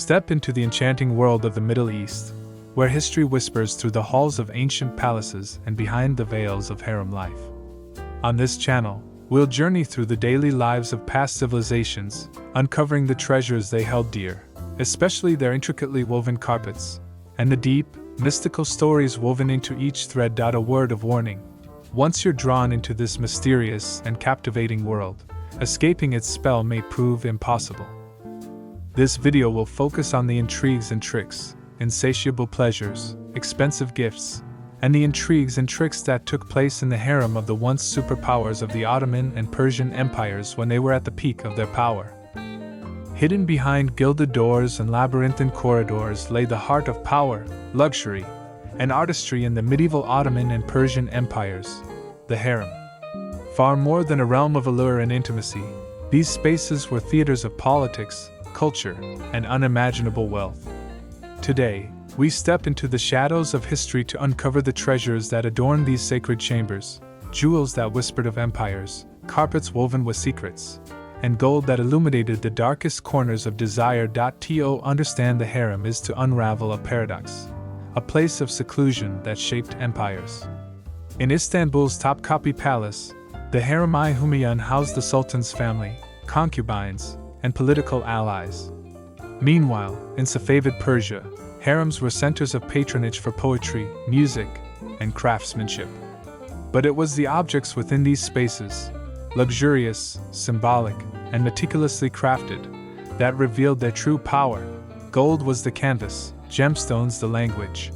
Step into the enchanting world of the Middle East, where history whispers through the halls of ancient palaces and behind the veils of harem life. On this channel, we'll journey through the daily lives of past civilizations, uncovering the treasures they held dear, especially their intricately woven carpets, and the deep, mystical stories woven into each thread. A word of warning: once you're drawn into this mysterious and captivating world, escaping its spell may prove impossible. This video will focus on the intrigues and tricks, insatiable pleasures, expensive gifts, and the intrigues and tricks that took place in the harem of the once superpowers of the Ottoman and Persian empires when they were at the peak of their power. Hidden behind gilded doors and labyrinthine corridors lay the heart of power, luxury, and artistry in the medieval Ottoman and Persian empires, the harem. Far more than a realm of allure and intimacy, these spaces were theaters of politics, culture, and unimaginable wealth. Today, we step into the shadows of history to uncover the treasures that adorn these sacred chambers, jewels that whispered of empires, carpets woven with secrets, and gold that illuminated the darkest corners of desire. To understand the harem is to unravel a paradox, a place of seclusion that shaped empires. In Istanbul's Topkapi Palace, the Harem-i Humayun housed the sultan's family, concubines, and political allies. Meanwhile, in Safavid Persia, harems were centers of patronage for poetry, music, and craftsmanship. But it was the objects within these spaces, luxurious, symbolic, and meticulously crafted, that revealed their true power. Gold was the canvas, gemstones the language.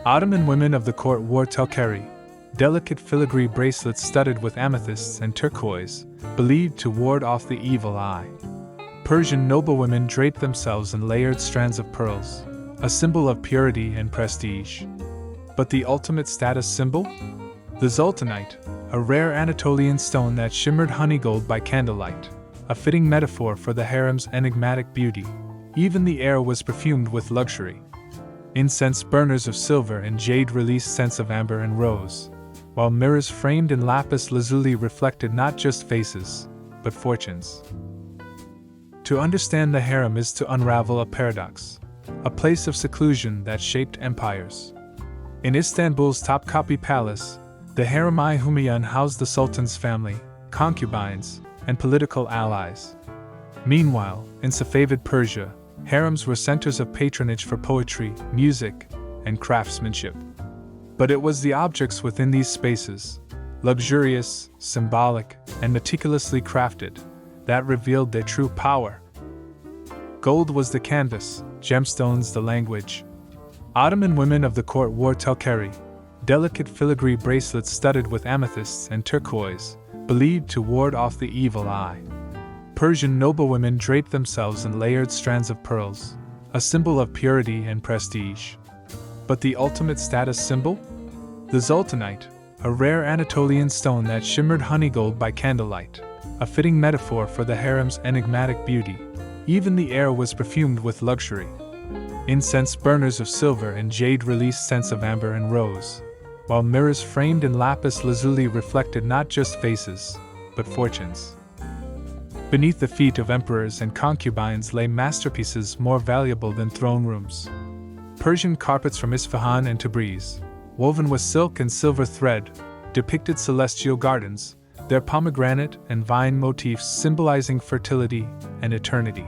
Ottoman women of the court wore telkari, delicate filigree bracelets studded with amethysts and turquoise, believed to ward off the evil eye. Persian noblewomen draped themselves in layered strands of pearls, a symbol of purity and prestige. But the ultimate status symbol? The Sultanite, a rare Anatolian stone that shimmered honeygold by candlelight, a fitting metaphor for the harem's enigmatic beauty. Even the air was perfumed with luxury. Incense burners of silver and jade released scents of amber and rose, while mirrors framed in lapis lazuli reflected not just faces, but fortunes. To understand the harem is to unravel a paradox, a place of seclusion that shaped empires. In Istanbul's Topkapi Palace, the Harem-i Humayun housed the sultan's family, concubines, and political allies. Meanwhile, in Safavid Persia, harems were centers of patronage for poetry, music, and craftsmanship. But it was the objects within these spaces, luxurious, symbolic, and meticulously crafted, that revealed their true power. Gold was the canvas, gemstones the language. Ottoman women of the court wore telkari, delicate filigree bracelets studded with amethysts and turquoise, believed to ward off the evil eye. Persian noblewomen draped themselves in layered strands of pearls, a symbol of purity and prestige. But the ultimate status symbol? The Sultanite, a rare Anatolian stone that shimmered honeygold by candlelight, a fitting metaphor for the harem's enigmatic beauty. Even the air was perfumed with luxury. Incense burners of silver and jade released scents of amber and rose, while mirrors framed in lapis lazuli reflected not just faces, but fortunes. Beneath the feet of emperors and concubines lay masterpieces more valuable than throne rooms. Persian carpets from Isfahan and Tabriz, woven with silk and silver thread, depicted celestial gardens, their pomegranate and vine motifs symbolizing fertility and eternity.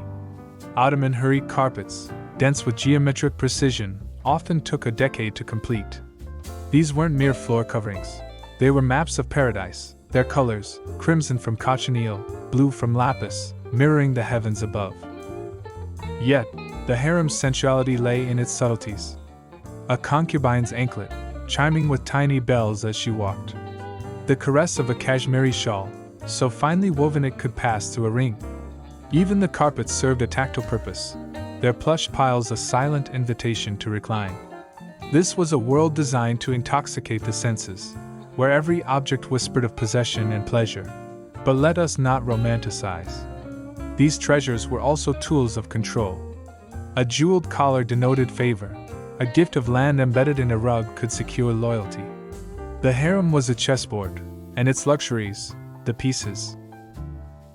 Ottoman hurried carpets, dense with geometric precision, often took a decade to complete. These weren't mere floor coverings. They were maps of paradise, their colors, crimson from cochineal, blue from lapis, mirroring the heavens above. Yet, the harem's sensuality lay in its subtleties. A concubine's anklet, chiming with tiny bells as she walked. The caress of a cashmere shawl, so finely woven it could pass through a ring. Even the carpets served a tactile purpose, their plush piles a silent invitation to recline. This was a world designed to intoxicate the senses, where every object whispered of possession and pleasure. But let us not romanticize. These treasures were also tools of control. A jeweled collar denoted favor, a gift of land embedded in a rug could secure loyalty. The harem was a chessboard, and its luxuries, the pieces.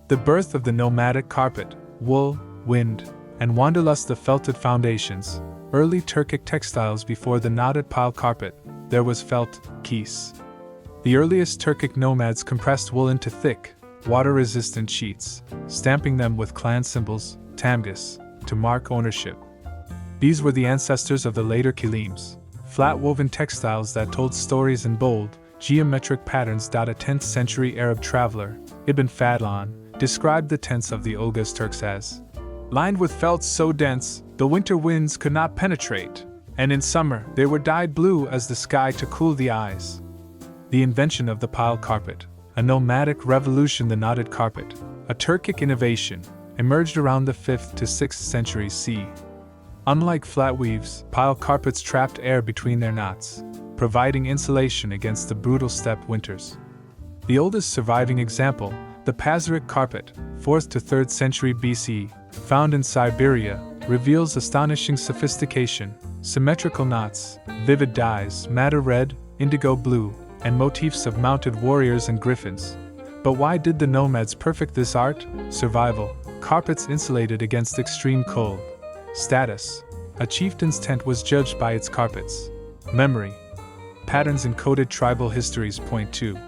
The birth of the nomadic carpet, wool, wind, and wanderlust the felted foundations. Early Turkic textiles before the knotted pile carpet, there was felt, kis. The earliest Turkic nomads compressed wool into thick, water-resistant sheets, stamping them with clan symbols, tamgis, to mark ownership. These were the ancestors of the later kilims, flat-woven textiles that told stories in bold, geometric patterns. A 10th century Arab traveler, Ibn Fadlan, described the tents of the Oghuz Turks as lined with felts so dense the winter winds could not penetrate, and in summer they were dyed blue as the sky to cool the eyes. The invention of the pile carpet, a nomadic revolution. The knotted carpet, a Turkic innovation, emerged around the 5th to 6th centuries CE. Unlike flat weaves, pile carpets trapped air between their knots, providing insulation against the brutal steppe winters. The oldest surviving example, the Pazyryk carpet, 4th to 3rd century BC, found in Siberia, reveals astonishing sophistication, symmetrical knots, vivid dyes, madder red, indigo blue, and motifs of mounted warriors and griffins. But why did the nomads perfect this art? Survival. Carpets insulated against extreme cold. Status. A chieftain's tent was judged by its carpets. Memory. Patterns in coded tribal histories point to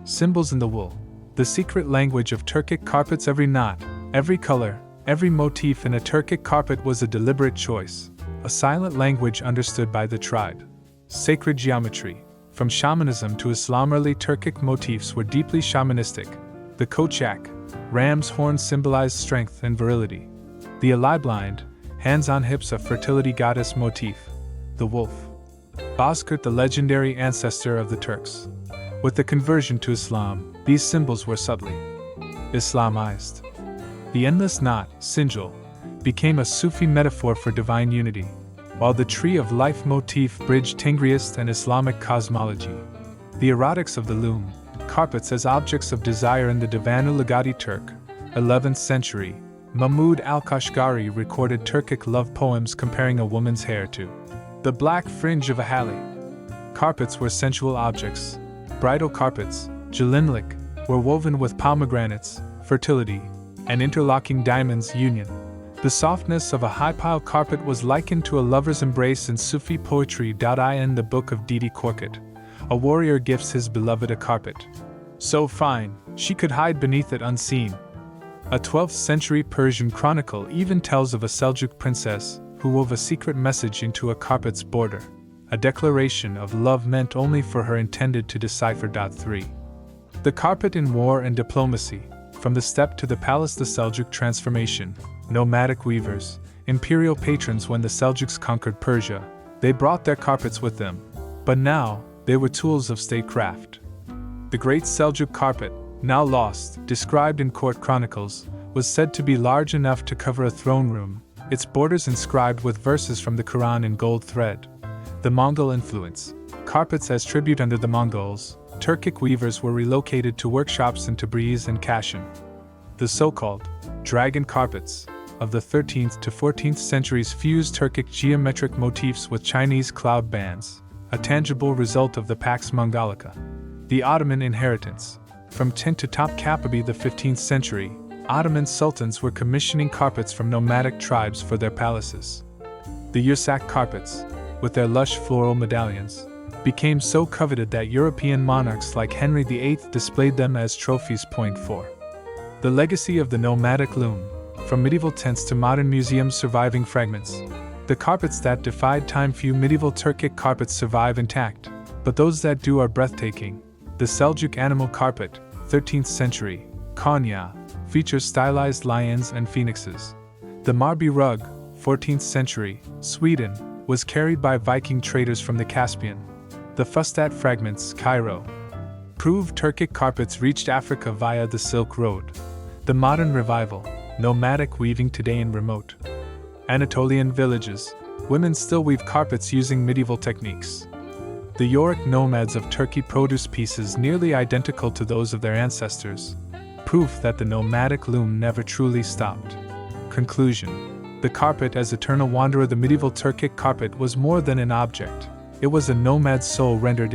symbols in the wool. The secret language of Turkic carpets. Every knot, every color, every motif in a Turkic carpet was a deliberate choice, a silent language understood by the tribe. Sacred geometry. From shamanism to Islam, early Turkic motifs were deeply shamanistic. The kochak, ram's horn, symbolized strength and virility. The aliblind, hands on hips, a fertility goddess motif. The wolf. Bozkurt, the legendary ancestor of the Turks. With the conversion to Islam, these symbols were subtly Islamized. The endless knot, Sensual, became a Sufi metaphor for divine unity, while the tree of life motif bridged Tingriist and Islamic cosmology. The erotics of the loom, carpets as objects of desire. In the Divanu Lugati Turk, 11th century, Mahmud al-Kashgari recorded Turkic love poems comparing a woman's hair to the black fringe of a hali. Carpets were sensual objects. Bridal carpets, gelinlik, were woven with pomegranates, fertility, and interlocking diamonds, union. The softness of a high-pile carpet was likened to a lover's embrace in Sufi poetry. In the book of Didi Korkut, a warrior gifts his beloved a carpet so fine, she could hide beneath it unseen. A 12th century Persian chronicle even tells of a Seljuk princess who wove a secret message into a carpet's border, a declaration of love meant only for her, intended to decipher. 3. The carpet in war and diplomacy. From the steppe to the palace, the Seljuk transformation. Nomadic weavers, imperial patrons. When the Seljuks conquered Persia, they brought their carpets with them, but now they were tools of statecraft. The Great Seljuk carpet, now lost, described in court chronicles, was said to be large enough to cover a throne room, its borders inscribed with verses from the Quran in gold thread. The Mongol influence. Carpets as tribute. Under the Mongols, Turkic weavers were relocated to workshops in Tabriz and Kashan. The so-called dragon carpets of the 13th to 14th centuries fused Turkic geometric motifs with Chinese cloud bands, a tangible result of the Pax Mongolica. The Ottoman inheritance. From Tint to Topkapi, the 15th century, Ottoman sultans were commissioning carpets from nomadic tribes for their palaces. The Yursak carpets, with their lush floral medallions, became so coveted that European monarchs like Henry VIII displayed them as trophies. 4. The legacy of the nomadic loom. From medieval tents to modern museums, surviving fragments. The carpets that defied time. Few medieval Turkic carpets survive intact, but those that do are breathtaking. The Seljuk animal carpet, 13th century, Konya, features stylized lions and phoenixes. The Marbi rug, 14th century, Sweden, was carried by Viking traders from the Caspian. The Fustat fragments, Cairo, prove Turkic carpets reached Africa via the Silk Road. The modern revival, nomadic weaving. Today in remote Anatolian villages, women still weave carpets using medieval techniques. The Yorick nomads of Turkey produce pieces nearly identical to those of their ancestors, proof that the nomadic loom never truly stopped. Conclusion. The carpet as eternal wanderer. The medieval Turkic carpet was more than an object. It was a nomad's soul rendered in